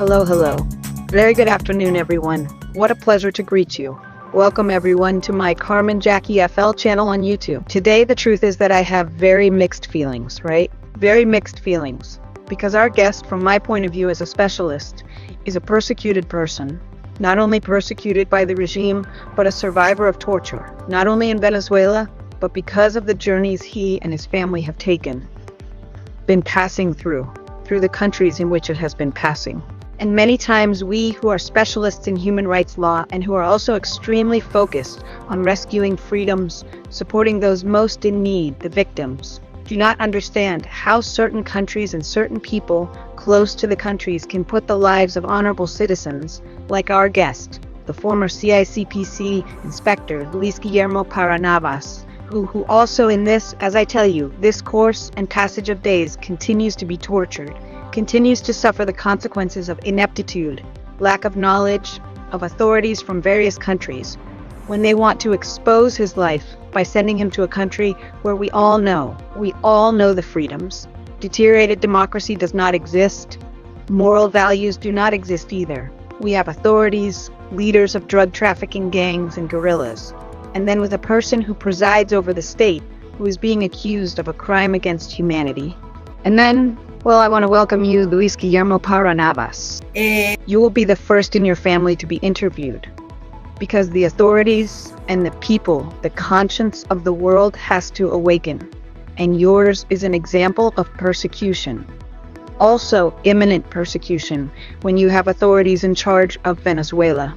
Hello, hello. Very good afternoon, everyone. What a pleasure to greet you. Welcome, everyone, to my Carmen Jackie FL channel on YouTube. Today, the truth is that I have very mixed feelings, right? Very mixed feelings. Because our guest, from my point of view as a specialist, is a persecuted person. Not only persecuted by the regime, but a survivor of torture. Not only in Venezuela, but because of the journeys he and his family have been passing through the countries in which it has been passing. And many times we who are specialists in human rights law and who are also extremely focused on rescuing freedoms, supporting those most in need, the victims, do not understand how certain countries and certain people close to the countries can put the lives of honorable citizens, like our guest, the former CICPC inspector Luis Guillermo Parra, who also in this, as I tell you, this course and passage of days continues to be tortured, continues to suffer the consequences of ineptitude, lack of knowledge of authorities from various countries, when they want to expose his life by sending him to a country where we all know the freedoms. Deteriorated democracy does not exist. Moral values do not exist either. We have authorities, leaders of drug trafficking gangs and guerrillas. And then with a person who presides over the state, who is being accused of a crime against humanity. And then, well, I want to welcome you, Luis Guillermo Parra. You will be the first in your family to be interviewed, because the authorities and the people, the conscience of the world has to awaken. And yours is an example of persecution. Also imminent persecution when you have authorities in charge of Venezuela,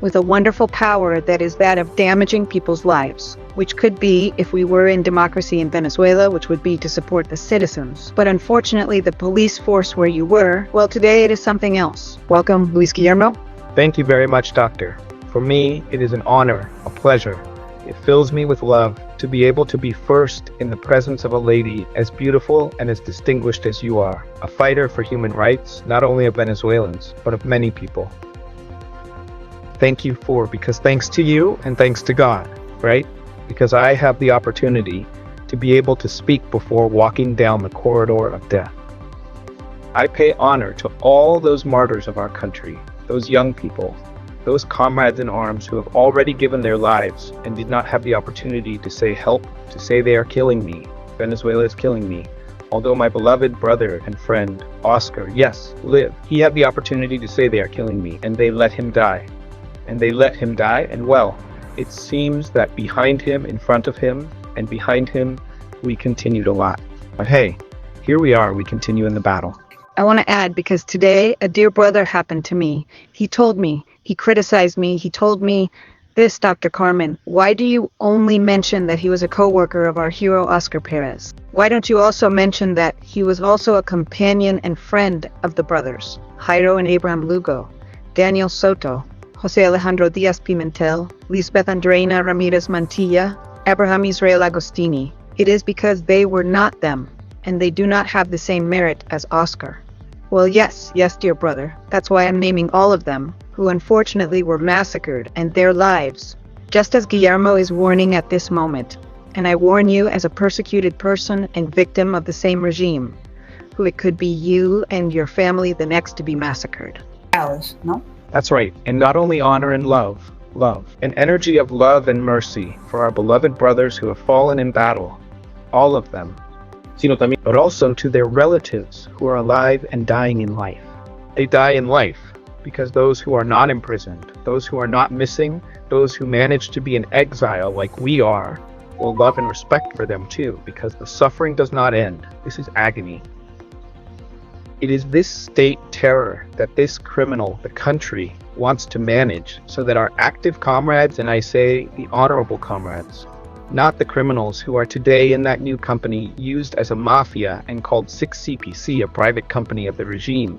with a wonderful power that is that of damaging people's lives, which could be, if we were in democracy in Venezuela, which would be to support the citizens. But unfortunately, the police force where you were, well, today it is something else. Welcome, Luis Guillermo. Thank you very much, Doctor. For me, it is an honor, a pleasure. It fills me with love to be able to be first in the presence of a lady as beautiful and as distinguished as you are, a fighter for human rights, not only of Venezuelans, but of many people. Thank you because thanks to you and thanks to God, right? Because I have the opportunity to be able to speak before walking down the corridor of death. I pay honor to all those martyrs of our country, those young people, those comrades in arms who have already given their lives and did not have the opportunity to say help, to say they are killing me. Venezuela is killing me. Although my beloved brother and friend, Oscar, yes, lived. He had the opportunity to say they are killing me, and they let him die. And they let him die, and well, it seems that behind him, in front of him, and behind him, we continued a lot. But hey, here we are, we continue in the battle. I want to add, because today a dear brother happened to me. He told me, he criticized me, he told me this, Dr. Carmen, why do you only mention that he was a co-worker of our hero Oscar Perez? Why don't you also mention that he was also a companion and friend of the brothers, Jairo and Abraham Lugo, Daniel Soto, Jose Alejandro Diaz Pimentel, Lisbeth Andreina Ramirez Mantilla, Abraham Israel Agostini? It is because they were not them, and they do not have the same merit as Oscar. Well, yes, dear brother, that's why I'm naming all of them, who unfortunately were massacred, and their lives, just as Guillermo is warning at this moment, and I warn you as a persecuted person and victim of the same regime, who it could be you and your family the next to be massacred. No? That's right, and not only honor and love, an energy of love and mercy for our beloved brothers who have fallen in battle, all of them, but also to their relatives who are alive and dying in life. They die in life because those who are not imprisoned, those who are not missing, those who manage to be in exile like we are, will love and respect for them too, because the suffering does not end. This is agony. It is this state terror that this criminal, the country, wants to manage so that our active comrades, and I say the honorable comrades, not the criminals who are today in that new company used as a mafia and called CICPC, a private company of the regime.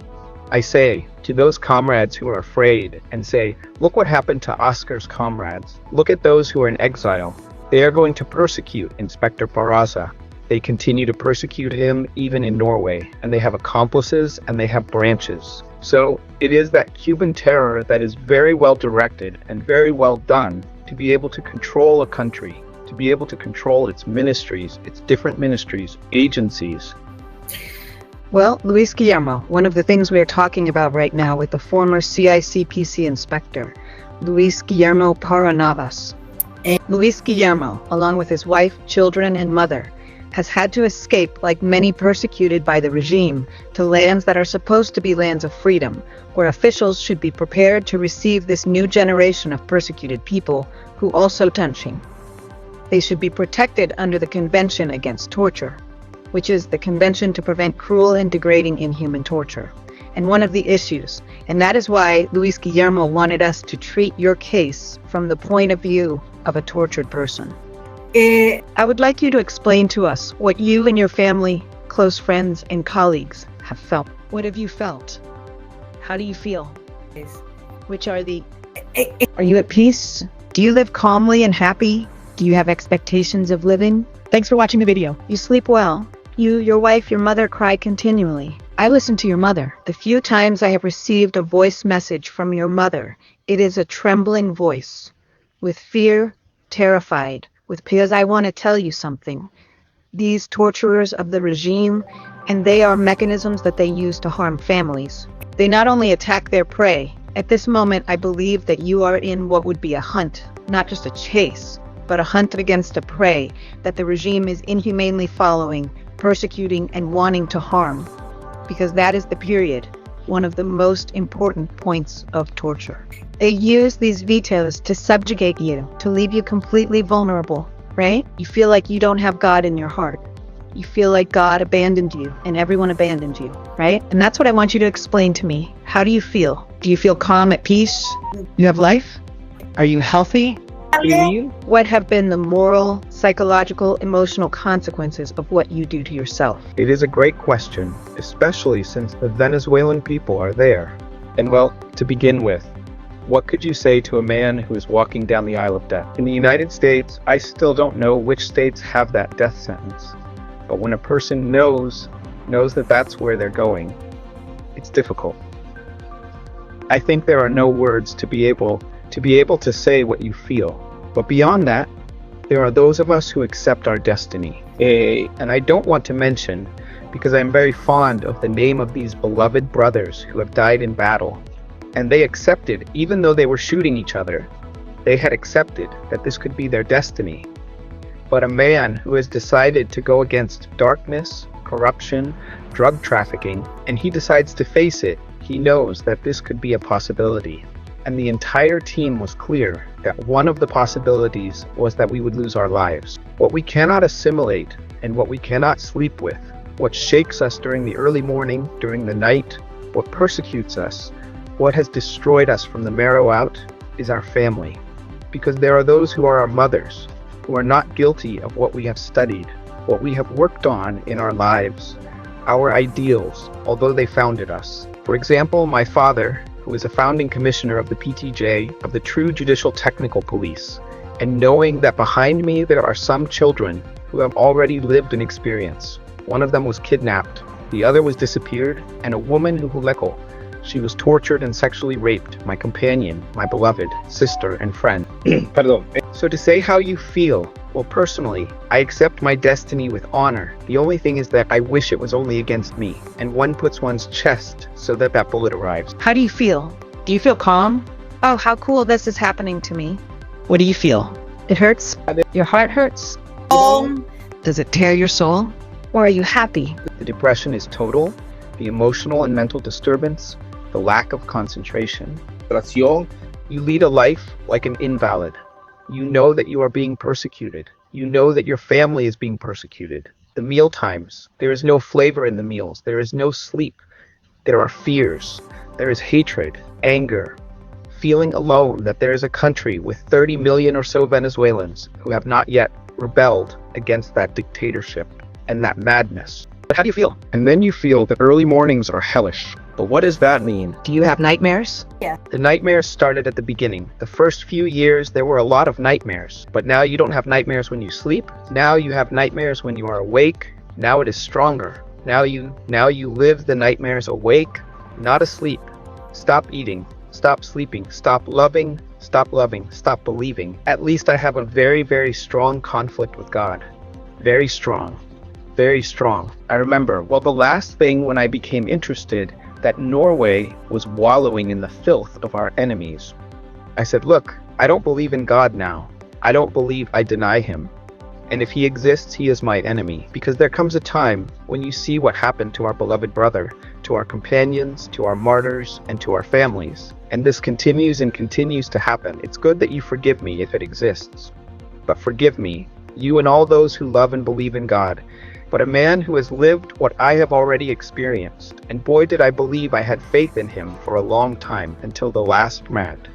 I say to those comrades who are afraid and say, look what happened to Oscar's comrades. Look at those who are in exile. They are going to persecute Inspector Parra. They continue to persecute him even in Norway, and they have accomplices and they have branches. So it is that Cuban terror that is very well directed and very well done to be able to control a country, to be able to control its ministries, its different ministries, agencies. Well, Luis Guillermo, one of the things we are talking about right now with the former CICPC inspector, Luis Guillermo Parra Navas. Luis Guillermo, along with his wife, children, and mother, has had to escape, like many persecuted by the regime, to lands that are supposed to be lands of freedom, where officials should be prepared to receive this new generation of persecuted people who also touching. They should be protected under the Convention Against Torture, which is the Convention to Prevent Cruel and Degrading Inhuman Torture, and one of the issues, and that is why Luis Guillermo wanted us to treat your case from the point of view of a tortured person. I would like you to explain to us what you and your family, close friends, and colleagues have felt. What have you felt? How do you feel? Which are the... Are you at peace? Do you live calmly and happy? Do you have expectations of living? Thanks for watching the video. You sleep well. You, your wife, your mother cry continually. I listen to your mother. The few times I have received a voice message from your mother, it is a trembling voice, with fear, terrified, because I want to tell you something. These torturers of the regime, and they are mechanisms that they use to harm families. They not only attack their prey. At this moment, I believe that you are in what would be a hunt, not just a chase, but a hunt against a prey that the regime is inhumanely following, persecuting, and wanting to harm. Because that is the period, one of the most important points of torture. They use these vetoes to subjugate you, to leave you completely vulnerable, right? You feel like you don't have God in your heart. You feel like God abandoned you and everyone abandoned you, right? And that's what I want you to explain to me. How do you feel? Do you feel calm, at peace? You have life? Are you healthy? What have been the moral, psychological, emotional consequences of what you do to yourself? It is a great question, especially since the Venezuelan people are there. And well, to begin with, what could you say to a man who is walking down the aisle of death? In the United States, I still don't know which states have that death sentence. But when a person knows that that's where they're going, it's difficult. I think there are no words to be able to say what you feel. But beyond that, there are those of us who accept our destiny. And I don't want to mention, because I'm very fond of the name of these beloved brothers who have died in battle. And they accepted, even though they were shooting each other, they had accepted that this could be their destiny. But a man who has decided to go against darkness, corruption, drug trafficking, and he decides to face it, he knows that this could be a possibility. And the entire team was clear that one of the possibilities was that we would lose our lives. What we cannot assimilate and what we cannot sleep with, what shakes us during the early morning, during the night, what persecutes us, what has destroyed us from the marrow out, is our family. Because there are those who are our mothers, who are not guilty of what we have studied, what we have worked on in our lives, our ideals, although they founded us. For example, my father, who is a founding commissioner of the PTJ, of the True Judicial Technical Police, and knowing that behind me there are some children who have already lived an experience. One of them was kidnapped, the other was disappeared, and a woman who Huleko, she was tortured and sexually raped, my companion, my beloved sister and friend. Pardon. So to say how you feel, well, personally, I accept my destiny with honor. The only thing is that I wish it was only against me, and one puts one's chest so that that bullet arrives. How do you feel? Do you feel calm? Oh, how cool this is happening to me. What do you feel? It hurts? Your heart hurts? Does it tear your soul? Or are you happy? The depression is total, the emotional and mental disturbance, the lack of concentration. You lead a life like an invalid. You know that you are being persecuted. You know that your family is being persecuted. The meal times, there is no flavor in the meals. There is no sleep. There are fears. There is hatred, anger, feeling alone that there is a country with 30 million or so Venezuelans who have not yet rebelled against that dictatorship and that madness. But how do you feel? And then you feel that early mornings are hellish. But what does that mean? Do you have nightmares? Yeah. The nightmares started at the beginning. The first few years, there were a lot of nightmares. But now you don't have nightmares when you sleep. Now you have nightmares when you are awake. Now it is stronger. Now you live the nightmares awake, not asleep. Stop eating. Stop sleeping. Stop loving. Stop loving. Stop believing. At least I have a very, very strong conflict with God. Very strong. very strong. I remember, well, the last thing when I became interested that Norway was wallowing in the filth of our enemies. I said, look, I don't believe in God now. I don't believe I deny him. And if he exists, he is my enemy. Because there comes a time when you see what happened to our beloved brother, to our companions, to our martyrs, and to our families. And this continues and continues to happen. It's good that you forgive me if it exists. But forgive me, you and all those who love and believe in God. But a man who has lived what I have already experienced. And boy, did I believe I had faith in him for a long time, until the last moment.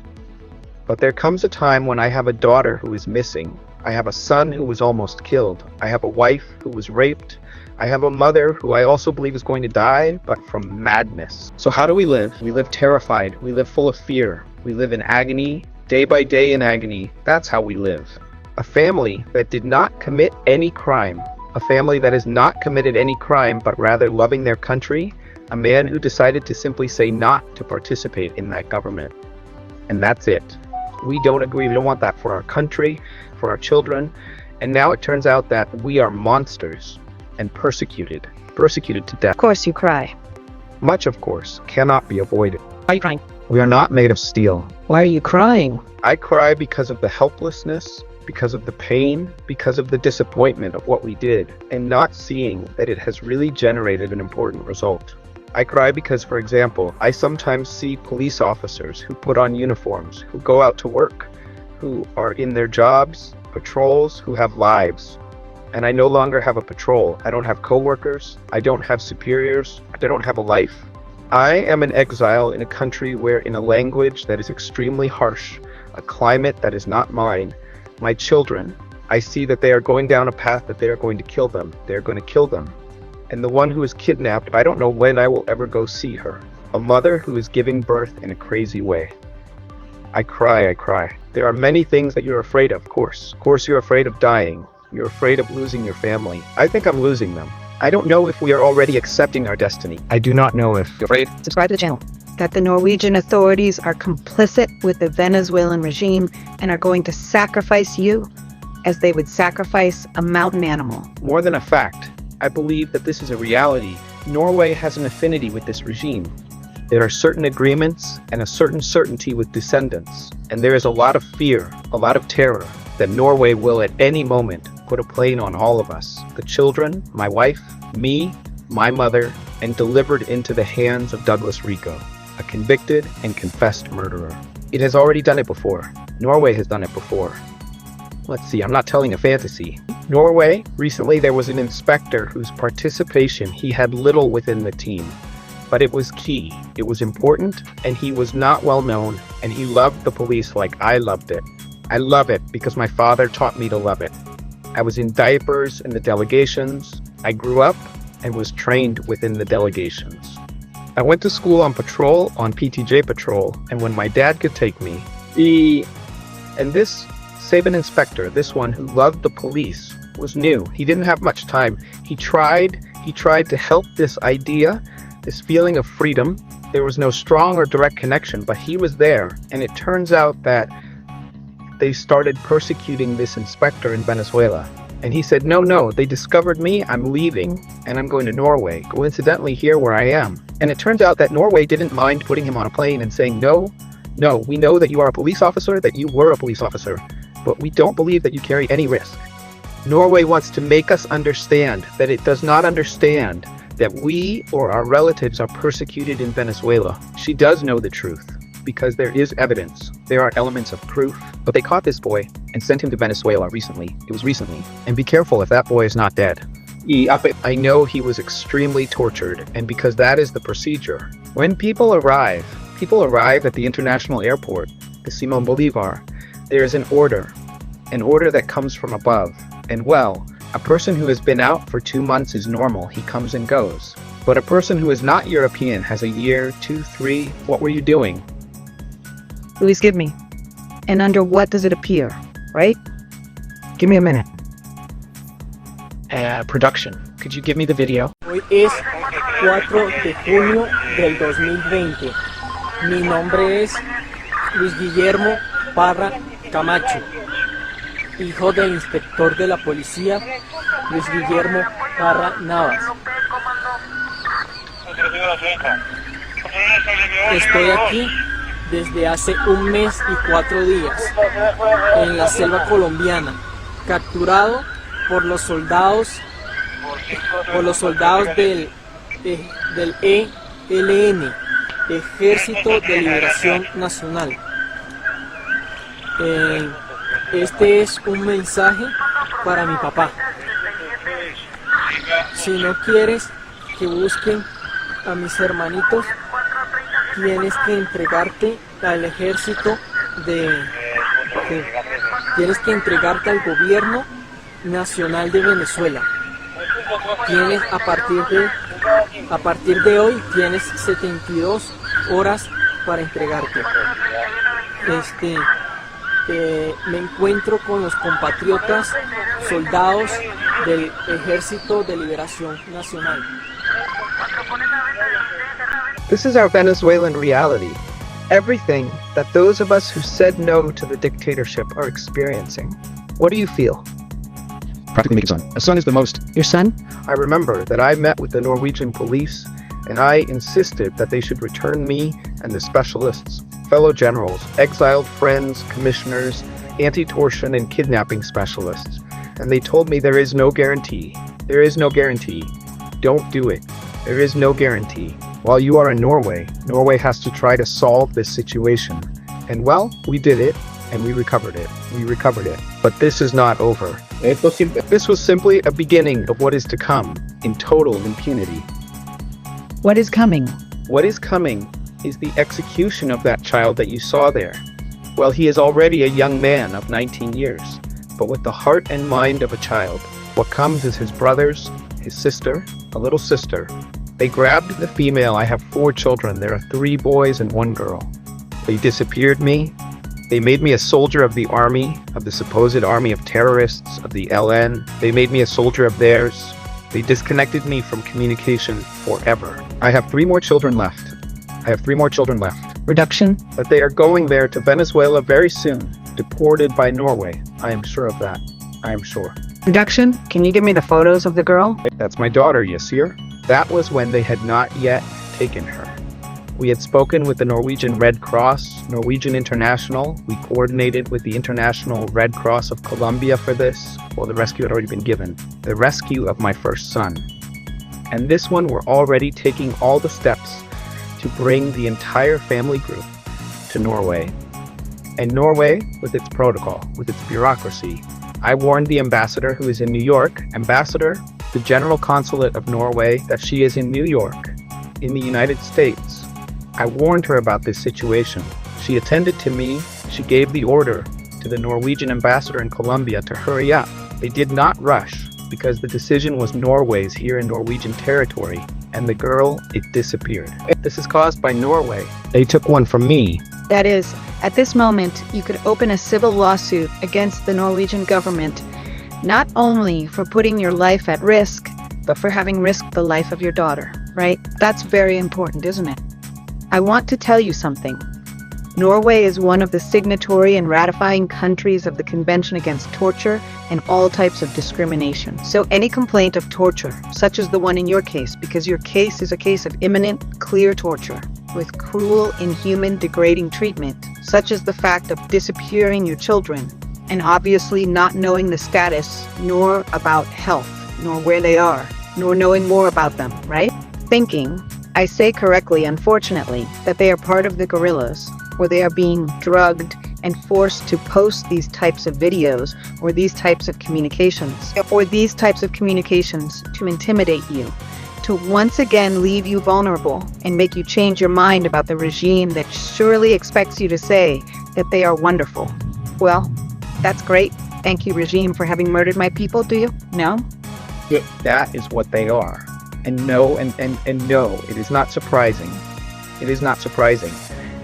But there comes a time when I have a daughter who is missing. I have a son who was almost killed. I have a wife who was raped. I have a mother who I also believe is going to die, but from madness. So how do we live? We live terrified. We live full of fear. We live in agony, day by day in agony. That's how we live. A family that did not commit any crime. A family that has not committed any crime, but rather loving their country. A man who decided to simply say not to participate in that government. And that's it. We don't agree. We don't want that for our country, for our children. And now it turns out that we are monsters and persecuted to death. Of course you cry. Much, of course, cannot be avoided. Why are you crying? We are not made of steel. Why are you crying? I cry because of the helplessness, because of the pain, because of the disappointment of what we did, and not seeing that it has really generated an important result. I cry because, for example, I sometimes see police officers who put on uniforms, who go out to work, who are in their jobs, patrols, who have lives. And I no longer have a patrol. I don't have coworkers. I don't have superiors. I don't have a life. I am an exile in a country where, in a language that is extremely harsh, a climate that is not mine, my children, I see that they are going down a path that they are going to kill them. They're going to kill them. And the one who is kidnapped, I don't know when I will ever go see her. A mother who is giving birth in a crazy way. I cry. There are many things that you're afraid of course. Of course you're afraid of dying. You're afraid of losing your family. I think I'm losing them. I don't know if we are already accepting our destiny. I do not know if you're afraid. Subscribe to the channel. That the Norwegian authorities are complicit with the Venezuelan regime and are going to sacrifice you as they would sacrifice a mountain animal. More than a fact, I believe that this is a reality. Norway has an affinity with this regime. There are certain agreements and a certain certainty with descendants, and there is a lot of fear, a lot of terror, that Norway will at any moment put a plane on all of us, the children, my wife, me, my mother, and delivered into the hands of Douglas Rico, a convicted and confessed murderer. It has already done it before. Norway has done it before. Let's see, I'm not telling a fantasy. Norway, recently there was an inspector whose participation he had little within the team. But it was key, it was important, and he was not well known, and he loved the police like I loved it. I love it because my father taught me to love it. I was in diapers in the delegations. I grew up and was trained within the delegations. I went to school on patrol, on PTJ patrol, and when my dad could take me, and this Saban inspector, this one who loved the police, was new. He didn't have much time. He tried to help this idea, this feeling of freedom. There was no strong or direct connection, but he was there. And it turns out that they started persecuting this inspector in Venezuela. And he said, no, they discovered me, I'm leaving, and I'm going to Norway, coincidentally here where I am. And it turns out that Norway didn't mind putting him on a plane and saying, no, we know that you are a police officer, that you were a police officer, but we don't believe that you carry any risk. Norway wants to make us understand that it does not understand that we or our relatives are persecuted in Venezuela. She does know the truth, because there is evidence. There are elements of proof. But they caught this boy and sent him to Venezuela recently. It was recently. And be careful if that boy is not dead. I know he was extremely tortured, and because that is the procedure. When people arrive at the international airport, the Simon Bolivar, there is an order that comes from above. And well, a person who has been out for 2 months is normal, he comes and goes. But a person who is not European has a year, 2, 3, what were you doing? Please give me. And under what does it appear, right? Give me a minute. Production, could you give me the video? Hoy es 4 de junio del 2020. Mi nombre es Luis Guillermo Parra Camacho, hijo del inspector de la policía Luis Guillermo Parra Navas. Estoy aquí desde hace 1 mes y 4 días en la selva colombiana, capturado por los soldados del ELN, Ejército de Liberación Nacional. Este es un mensaje para mi papá. Si no quieres que busquen a mis hermanitos, tienes que entregarte al ejército tienes que entregarte al gobierno nacional de Venezuela. Tienes a partir de hoy tienes 72 horas para entregarte. Me encuentro con los compatriotas soldados del Ejército de Liberación Nacional. This is our Venezuelan reality. Everything that those of us who said no to the dictatorship are experiencing. What do you feel? Practically make a son. A son is the most. Your son? I remember that I met with the Norwegian police and I insisted that they should return me and the specialists, fellow generals, exiled friends, commissioners, anti-torsion and kidnapping specialists. And they told me there is no guarantee. There is no guarantee. Don't do it. There is no guarantee. While you are in Norway, Norway has to try to solve this situation. And well, we did it, and we recovered it. We recovered it. But this is not over. This was simply a beginning of what is to come, in total impunity. What is coming? What is coming is the execution of that child that you saw there. Well, he is already a young man of 19 years, but with the heart and mind of a child. What comes is his brothers, his sister, a little sister. They grabbed the female. I have 4 children. There are 3 boys and 1 girl. They disappeared me. They made me a soldier of the army, of the supposed army of terrorists, of the LN. They made me a soldier of theirs. They disconnected me from communication forever. I have 3 more children left. Reduction? But they are going there to Venezuela very soon, deported by Norway. I am sure of that. I am sure. Reduction? Can you give me the photos of the girl? That's my daughter, Yesireth. That was when they had not yet taken her. We had spoken with the Norwegian Red Cross, Norwegian International. We coordinated with the International Red Cross of Colombia for this. Well, the rescue had already been given. The rescue of my first son. And this one, we're already taking all the steps to bring the entire family group to Norway. And Norway, with its protocol, with its bureaucracy, I warned the ambassador who is in New York, ambassador, the General Consulate of Norway, that she is in New York, in the United States. I warned her about this situation. She attended to me. She gave the order to the Norwegian ambassador in Colombia to hurry up. They did not rush because the decision was Norway's here in Norwegian territory, and the girl, it disappeared. This is caused by Norway. They took one from me. That is, at this moment, you could open a civil lawsuit against the Norwegian government, not only for putting your life at risk, but for having risked the life of your daughter, right? That's very important, isn't it? I want to tell you something. Norway is one of the signatory and ratifying countries of the Convention Against Torture and all types of discrimination. So any complaint of torture, such as the one in your case, because your case is a case of imminent, clear torture, with cruel, inhuman, degrading treatment, such as the fact of disappearing your children, and obviously not knowing the status, nor about health, nor where they are, nor knowing more about them, right? Thinking, I say correctly, unfortunately, that they are part of the guerrillas, or they are being drugged and forced to post these types of videos, or these types of communications, to intimidate you, to once again leave you vulnerable and make you change your mind about the regime that surely expects you to say that they are wonderful. Well, that's great. Thank you, regime, for having murdered my people, do you? No? Yeah, that is what they are. And no, and no, it is not surprising. It is not surprising.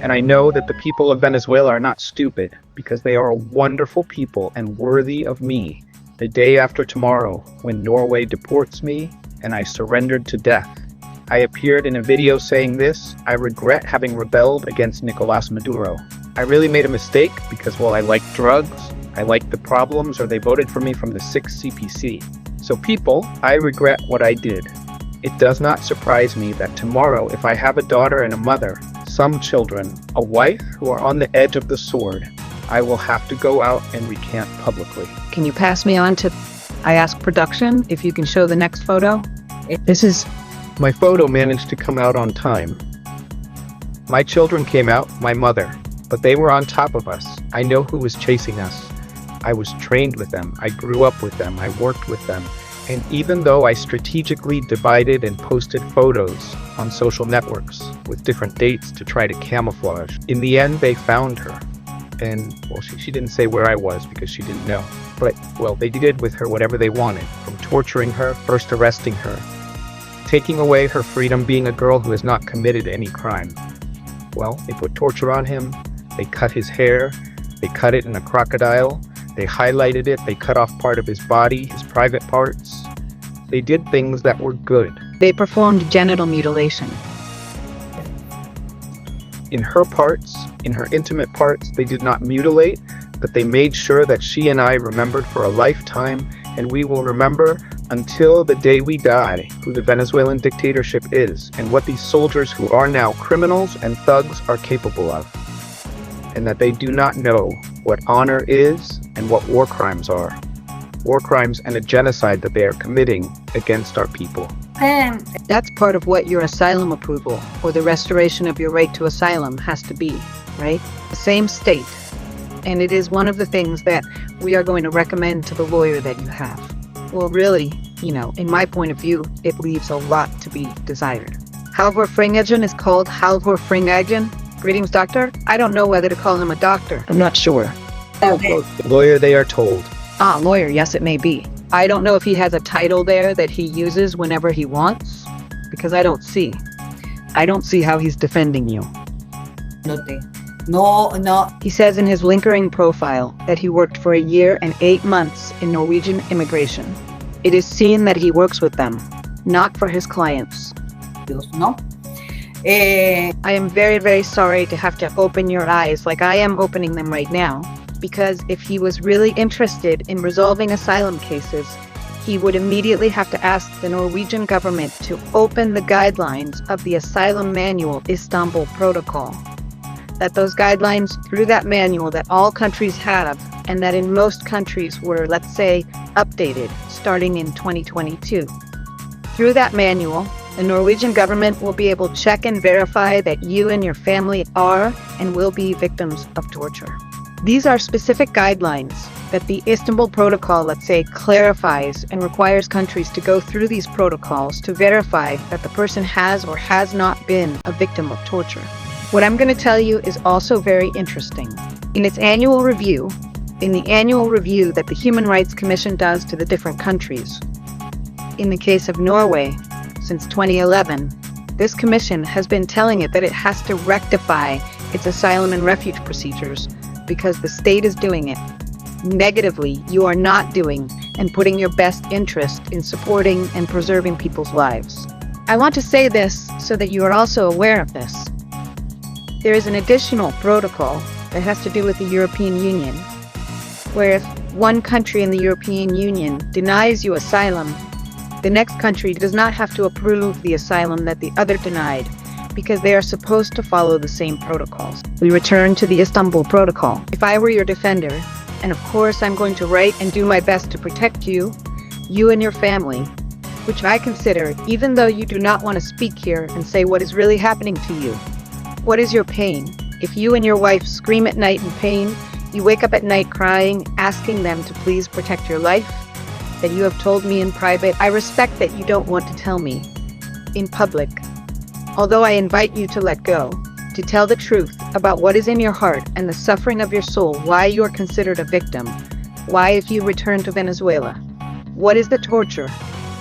And I know that the people of Venezuela are not stupid, because they are a wonderful people and worthy of me. The day after tomorrow, when Norway deports me and I surrendered to death. I appeared in a video saying this: I regret having rebelled against Nicolas Maduro. I really made a mistake because, well, I liked drugs, I liked the problems, or they voted for me from the CICPC. So people, I regret what I did. It does not surprise me that tomorrow, if I have a daughter and a mother, some children, a wife who are on the edge of the sword, I will have to go out and recant publicly. Can you pass me on to... I ask production if you can show the next photo. This is... My photo managed to come out on time. My children came out, my mother, but they were on top of us. I know who was chasing us. I was trained with them. I grew up with them. I worked with them. And even though I strategically divided and posted photos on social networks with different dates to try to camouflage, in the end they found her. And, well, she didn't say where I was because she didn't know. But, well, they did with her whatever they wanted, from torturing her, first arresting her, taking away her freedom being a girl who has not committed any crime. Well, they put torture on him, they cut his hair, they cut it in a crocodile, they highlighted it, they cut off part of his body, his private parts. They did things that were good. They performed genital mutilation. In her parts, in her intimate parts, they did not mutilate, but they made sure that she and I remembered for a lifetime, and we will remember until the day we die who the Venezuelan dictatorship is and what these soldiers who are now criminals and thugs are capable of. And that they do not know what honor is and what war crimes are. War crimes and a genocide that they are committing against our people. That's part of what your asylum approval or the restoration of your right to asylum has to be, right? The same state. And it is one of the things that we are going to recommend to the lawyer that you have. Well, really, in my point of view, it leaves a lot to be desired. Halvorfringagent is called Halvorfringagent. Greetings, doctor. I don't know whether to call him a doctor. I'm not sure. Lawyer, they are told. Ah, lawyer, yes, it may be. I don't know if he has a title there that he uses whenever he wants, because I don't see how he's defending you. No. He says in his LinkedIn profile that he worked for 1 year and 8 months in Norwegian immigration. It is seen that he works with them, not for his clients. No. I am very, very sorry to have to open your eyes like I am opening them right now, because if he was really interested in resolving asylum cases, he would immediately have to ask the Norwegian government to open the guidelines of the Asylum Manual Istanbul Protocol. That those guidelines through that manual that all countries have, and that in most countries were, let's say, updated starting in 2022. Through that manual, the Norwegian government will be able to check and verify that you and your family are and will be victims of torture. These are specific guidelines that the Istanbul Protocol, let's say, clarifies and requires countries to go through these protocols to verify that the person has or has not been a victim of torture. What I'm going to tell you is also very interesting. In the annual review that the Human Rights Commission does to the different countries, in the case of Norway, since 2011, this commission has been telling it that it has to rectify its asylum and refuge procedures because the state is doing it. Negatively, you are not doing and putting your best interest in supporting and preserving people's lives. I want to say this so that you are also aware of this. There is an additional protocol that has to do with the European Union, where if one country in the European Union denies you asylum, the next country does not have to approve the asylum that the other denied, because they are supposed to follow the same protocols. We return to the Istanbul Protocol. If I were your defender, and of course I'm going to write and do my best to protect you and your family, which I consider, even though you do not want to speak here and say what is really happening to you. What is your pain? If you and your wife scream at night in pain, you wake up at night crying, asking them to please protect your life, that you have told me in private. I respect that you don't want to tell me in public. Although I invite you to let go, to tell the truth about what is in your heart and the suffering of your soul, why you are considered a victim, why if you return to Venezuela, what is the torture,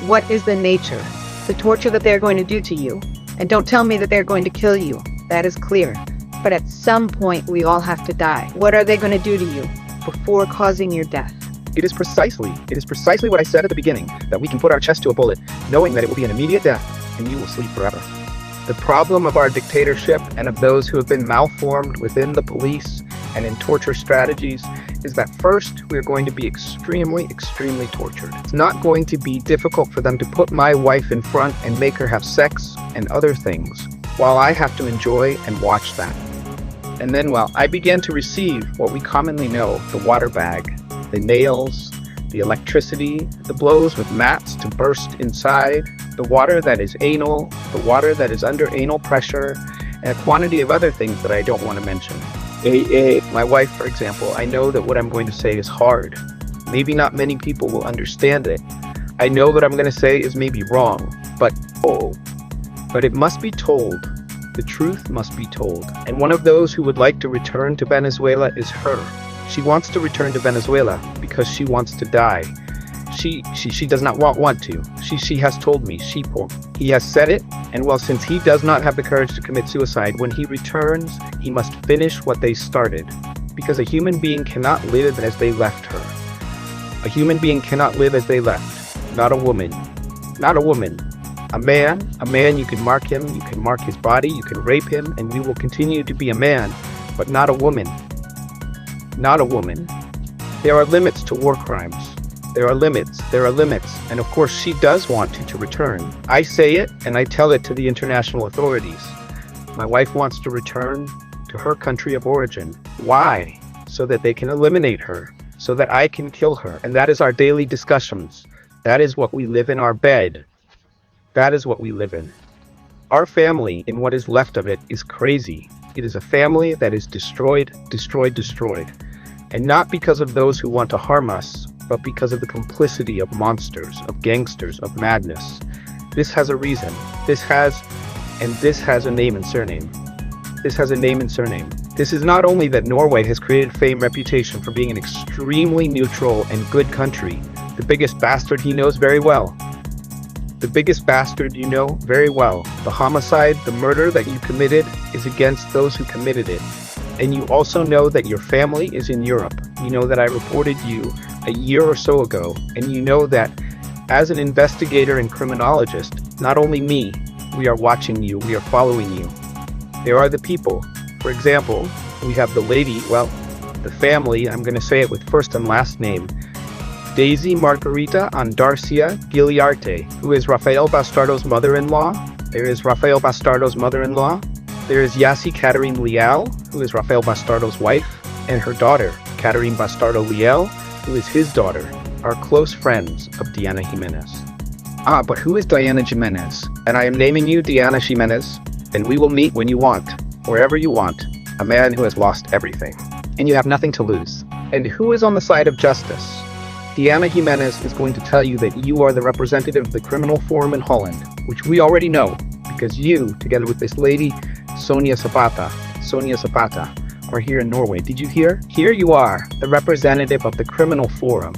what is the nature, the torture that they're going to do to you. And don't tell me that they're going to kill you, that is clear. But at some point we all have to die. What are they going to do to you before causing your death? It is precisely what I said at the beginning, that we can put our chest to a bullet, knowing that it will be an immediate death, and you will sleep forever. The problem of our dictatorship and of those who have been malformed within the police and in torture strategies is that first, we're going to be extremely tortured. It's not going to be difficult for them to put my wife in front and make her have sex and other things, while I have to enjoy and watch that. And then, well, I began to receive what we commonly know, the water bag, the nails, the electricity, the blows with mats to burst inside, the water that is anal, the water that is under anal pressure, and a quantity of other things that I don't want to mention. My wife, for example, I know that what I'm going to say is hard. Maybe not many people will understand it. I know that I'm going to say is maybe wrong, but it must be told. The truth must be told. And one of those who would like to return to Venezuela is her. She wants to return to Venezuela because she wants to die. She does not want to. She has told me. He has said it, and well, since he does not have the courage to commit suicide, when he returns, he must finish what they started. Because a human being cannot live as they left her. A human being cannot live as they left. Not a woman. Not a woman. A man, you can mark him, you can mark his body, you can rape him, and we will continue to be a man, but not a woman. Not a woman. There are limits to war crimes. There are limits, and of course she does want to return. I say it, and I tell it to the international authorities. My wife wants to return to her country of origin. Why? So that they can eliminate her, so that I can kill her, and that is our daily discussions. That is what we live in our bed. That is what we live in. Our family, in what is left of it, is crazy. It is a family that is destroyed. And not because of those who want to harm us, but because of the complicity of monsters, of gangsters, of madness. This has a reason. This has a name and surname. This has a name and surname. This is not only that Norway has created fame, reputation for being an extremely neutral and good country. The biggest bastard he knows very well. The biggest bastard you know very well. The homicide, the murder that you committed is against those who committed it. And you also know that your family is in Europe. You know that I reported you a year or so ago. And you know that as an investigator and criminologist, not only me, we are watching you, we are following you. There are the people. For example, we have the lady, well, the family, I'm going to say it with first and last name, Daisy Margarita Andarcia Giliarte, who is Rafael Bastardo's mother-in-law. There is Rafael Bastardo's mother-in-law. There is Yassi Caterine Leal, who is Rafael Bastardo's wife, and her daughter, Caterine Bastardo Leal, who is his daughter, are close friends of Diana Jimenez. But who is Diana Jimenez? And I am naming you Diana Jimenez, and we will meet when you want, wherever you want, a man who has lost everything. And you have nothing to lose. And who is on the side of justice? Diana Jimenez is going to tell you that you are the representative of the Criminal Forum in Holland, which we already know, because you, together with this lady, Sonia Zapata, are here in Norway. Did you hear? Here you are, the representative of the Criminal Forum,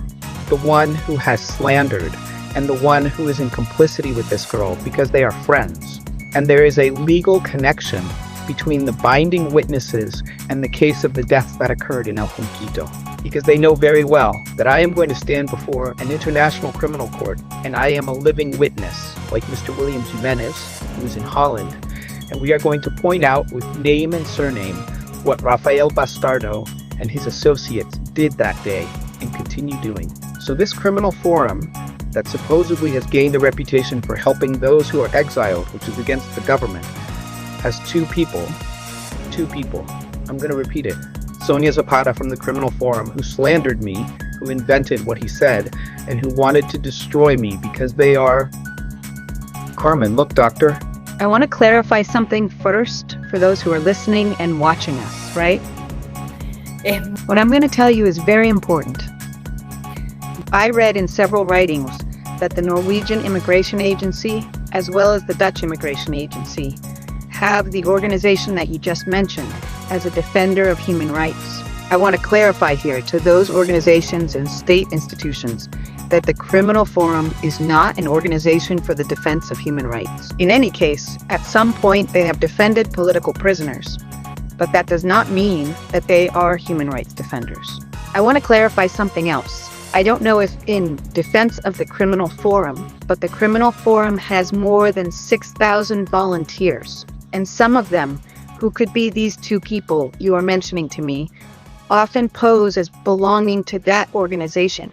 the one who has slandered, and the one who is in complicity with this girl because they are friends. And there is a legal connection between the binding witnesses and the case of the deaths that occurred in Eljuquito. Because they know very well that I am going to stand before an international criminal court, and I am a living witness, like Mr. William Jimenez, who is in Holland, and we are going to point out with name and surname what Rafael Bastardo and his associates did that day and continue doing. So this criminal forum that supposedly has gained a reputation for helping those who are exiled, which is against the government, has two people. I'm going to repeat it. Sonia Zapata from the Criminal Forum, who slandered me, who invented what he said, and who wanted to destroy me because they are... Carmen, look, doctor. I want to clarify something first for those who are listening and watching us, right? What I'm going to tell you is very important. I read in several writings that the Norwegian Immigration Agency, as well as the Dutch Immigration Agency, have the organization that you just mentioned as a defender of human rights. I want to clarify here to those organizations and state institutions that the Criminal Forum is not an organization for the defense of human rights. In any case, at some point they have defended political prisoners, but that does not mean that they are human rights defenders. I want to clarify something else. I don't know if in defense of the Criminal Forum, but the Criminal Forum has more than 6,000 volunteers, and some of them, who could be these two people you are mentioning to me, often pose as belonging to that organization.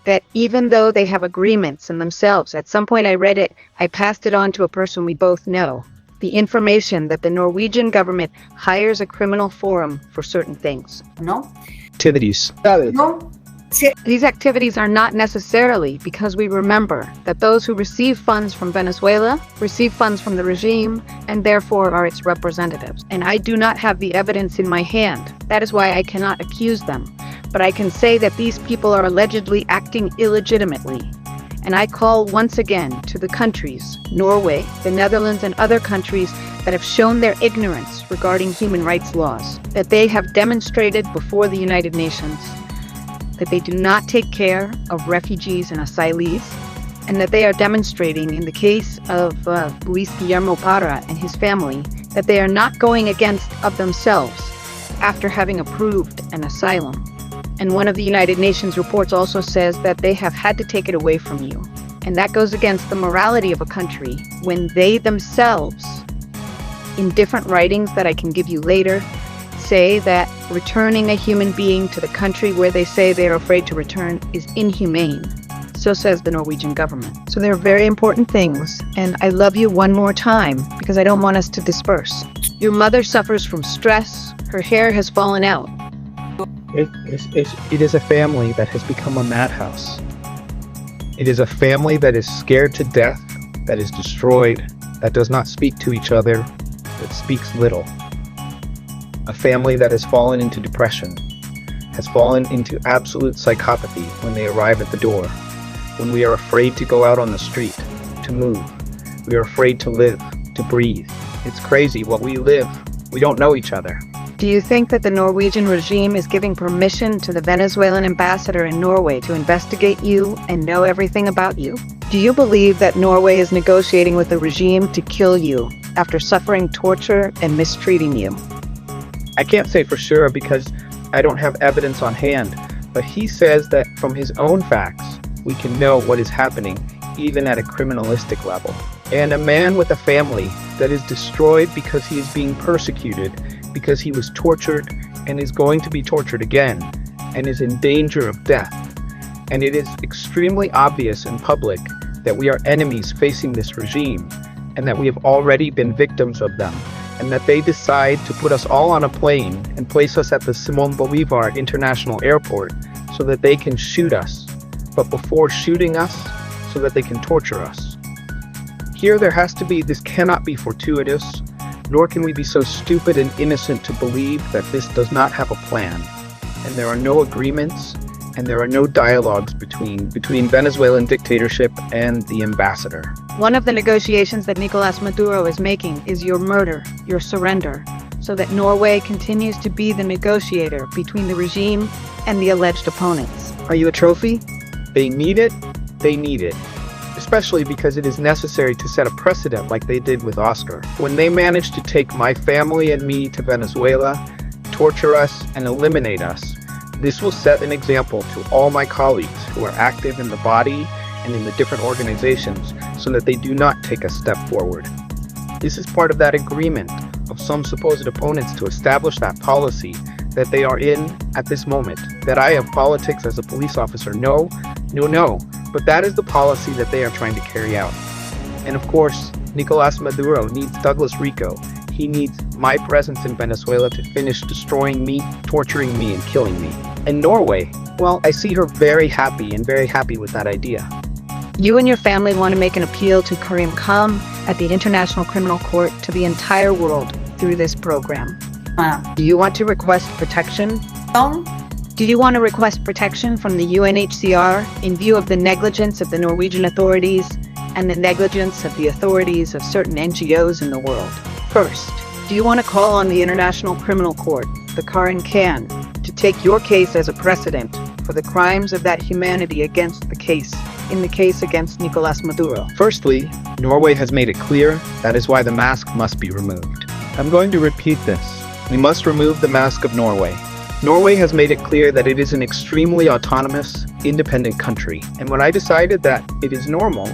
That even though they have agreements in themselves, at some point I read it, I passed it on to a person we both know, the information that the Norwegian government hires a criminal forum for certain things. ¿no? Activities. No, sí, These activities are not necessarily because we remember that those who receive funds from Venezuela receive funds from the regime and therefore are its representatives. And I do not have the evidence in my hand. That is why I cannot accuse them. But I can say that these people are allegedly acting illegitimately. And I call once again to the countries, Norway, the Netherlands, and other countries that have shown their ignorance regarding human rights laws, that they have demonstrated before the United Nations that they do not take care of refugees and asylees, and that they are demonstrating in the case of Luis Guillermo Parra and his family that they are not going against of themselves after having approved an asylum. And one of the United Nations reports also says that they have had to take it away from you. And that goes against the morality of a country when they themselves, in different writings that I can give you later, say that returning a human being to the country where they say they are afraid to return is inhumane. So says the Norwegian government. So they're very important things, and I love you one more time because I don't want us to disperse. Your mother suffers from stress. Her hair has fallen out. It is a family that has become a madhouse. It is a family that is scared to death, that is destroyed, that does not speak to each other, that speaks little. A family that has fallen into depression, has fallen into absolute psychopathy when they arrive at the door, when we are afraid to go out on the street, to move. We are afraid to live, to breathe. It's crazy what we live. We don't know each other. Do you think that the Norwegian regime is giving permission to the Venezuelan ambassador in Norway to investigate you and know everything about you? Do you believe that Norway is negotiating with the regime to kill you after suffering torture and mistreating you? I can't say for sure because I don't have evidence on hand, but he says that from his own facts, we can know what is happening, even at a criminalistic level. And a man with a family that is destroyed because he is being persecuted, because he was tortured and is going to be tortured again, and is in danger of death. And it is extremely obvious in public that we are enemies facing this regime, and that we have already been victims of them, and that they decide to put us all on a plane and place us at the Simón Bolívar International Airport so that they can shoot us, but before shooting us, so that they can torture us. Here this cannot be fortuitous, nor can we be so stupid and innocent to believe that this does not have a plan. And there are no agreements, and there are no dialogues between Venezuelan dictatorship and the ambassador. One of the negotiations that Nicolás Maduro is making is your murder, your surrender, so that Norway continues to be the negotiator between the regime and the alleged opponents. Are you a trophy? They need it. They need it. Especially because it is necessary to set a precedent like they did with Oscar. When they managed to take my family and me to Venezuela, torture us, and eliminate us, this will set an example to all my colleagues who are active in the body and in the different organizations so that they do not take a step forward. This is part of that agreement of some supposed opponents to establish that policy that they are in at this moment. That I have politics as a police officer, no, but that is the policy that they are trying to carry out. And of course, Nicolás Maduro needs Douglas Rico. He needs my presence in Venezuela to finish destroying me, torturing me, and killing me. And Norway, well, I see her very happy with that idea. You and your family want to make an appeal to Karim Khan at the International Criminal Court to the entire world through this program. Do you want to request protection? Do you want to request protection from the UNHCR in view of the negligence of the Norwegian authorities and the negligence of the authorities of certain NGOs in the world? First, do you want to call on the International Criminal Court, the Karim Khan, to take your case as a precedent for the crimes of that humanity in the case against Nicolás Maduro? Firstly, Norway has made it clear that is why the mask must be removed. I'm going to repeat this. We must remove the mask of Norway. Norway has made it clear that it is an extremely autonomous, independent country. And when I decided that it is normal,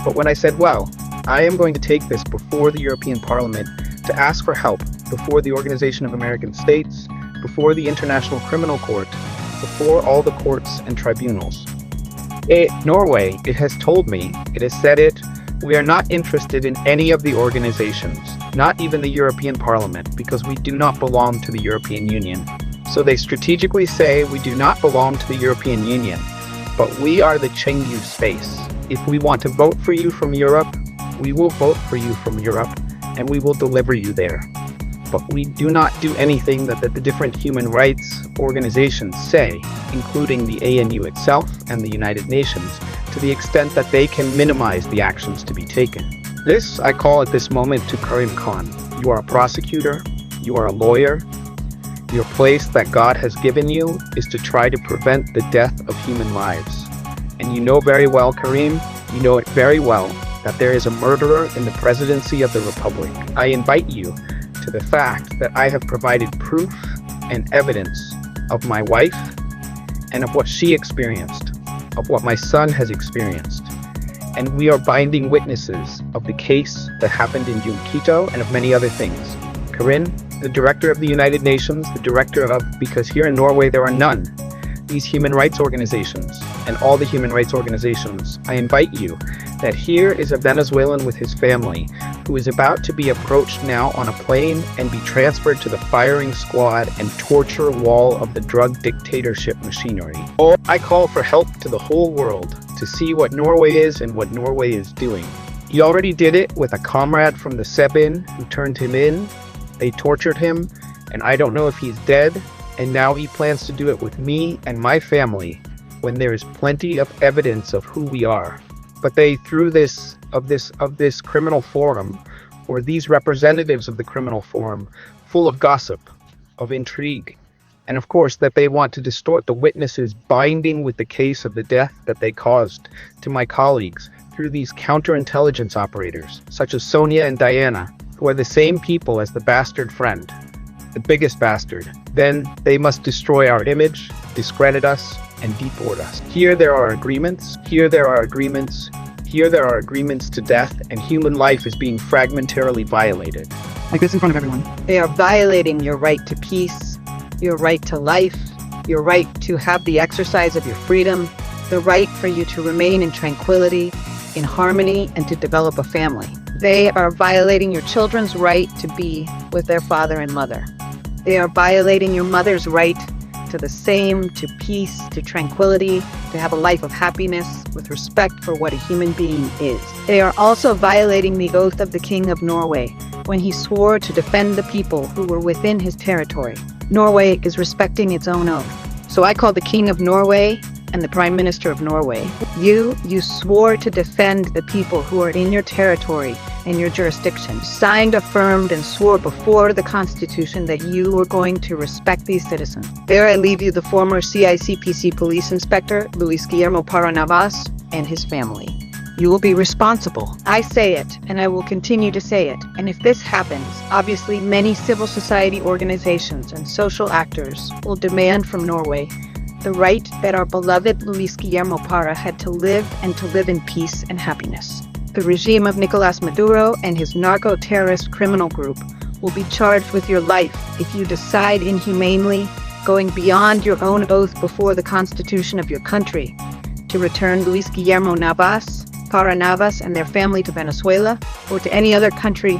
but when I said, well, I am going to take this before the European Parliament to ask for help before the Organization of American States, before the International Criminal Court, before all the courts and tribunals. Norway, it has told me, it has said it, we are not interested in any of the organizations, not even the European Parliament, because we do not belong to the European Union. So they strategically say we do not belong to the European Union, but we are the Chengdu space. If we want to vote for you from Europe, we will vote for you from Europe, and we will deliver you there. But we do not do anything that the different human rights organizations say, including the ANU itself and the United Nations, to the extent that they can minimize the actions to be taken. This, I call at this moment to Karim Khan. You are a prosecutor, you are a lawyer. Your place that God has given you is to try to prevent the death of human lives. And you know very well, Karim, you know it very well, that there is a murderer in the presidency of the Republic. I invite you to the fact that I have provided proof and evidence of my wife and of what she experienced, of what my son has experienced. And we are binding witnesses of the case that happened in Junquito and of many other things. Corinne, the director of the United Nations, the director of, because here in Norway there are none, these human rights organizations and all the human rights organizations, I invite you that here is a Venezuelan with his family who is about to be approached now on a plane and be transferred to the firing squad and torture wall of the drug dictatorship machinery. Oh, I call for help to the whole world to see what Norway is and what Norway is doing. He already did it with a comrade from the Sebin who turned him in. They tortured him, and I don't know if he's dead, and now he plans to do it with me and my family when there is plenty of evidence of who we are. But they, through this criminal forum, or these representatives of the criminal forum, full of gossip, of intrigue, and of course that they want to distort the witnesses binding with the case of the death that they caused to my colleagues through these counterintelligence operators, such as Sonia and Diana, who are the same people as the bastard friend, the biggest bastard. Then they must destroy our image, discredit us, and deport us. Here there are agreements, here there are agreements, here there are agreements to death, and human life is being fragmentarily violated. Like this in front of everyone. They are violating your right to peace, your right to life, your right to have the exercise of your freedom, the right for you to remain in tranquility, in harmony, and to develop a family. They are violating your children's right to be with their father and mother. They are violating your mother's right to the same, to peace, to tranquility, to have a life of happiness with respect for what a human being is. They are also violating the oath of the King of Norway when he swore to defend the people who were within his territory. Norway is respecting its own oath. So I call the King of Norway and the Prime Minister of Norway. You swore to defend the people who are in your territory and your jurisdiction. Signed, affirmed, and swore before the Constitution that you were going to respect these citizens. There I leave you the former CICPC police inspector, Luis Guillermo Parra Navas, and his family. You will be responsible. I say it, and I will continue to say it. And if this happens, obviously many civil society organizations and social actors will demand from Norway the right that our beloved Luis Guillermo Parra had to live and to live in peace and happiness. The regime of Nicolas Maduro and his narco-terrorist criminal group will be charged with your life if you decide inhumanely, going beyond your own oath before the Constitution of your country, to return Luis Guillermo Navas, Parra Navas, and their family to Venezuela or to any other country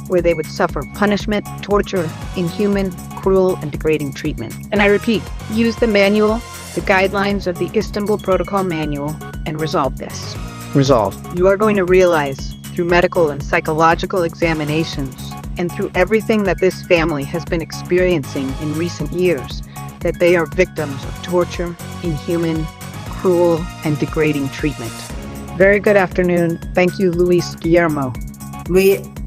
where they would suffer punishment, torture, inhuman, cruel, and degrading treatment. And I repeat, use the manual, the guidelines of the Istanbul Protocol Manual, and resolve this. Resolve. You are going to realize through medical and psychological examinations and through everything that this family has been experiencing in recent years that they are victims of torture, inhuman, cruel, and degrading treatment. Very good afternoon. Thank you, Luis Guillermo.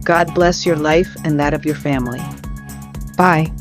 God bless your life and that of your family. Bye.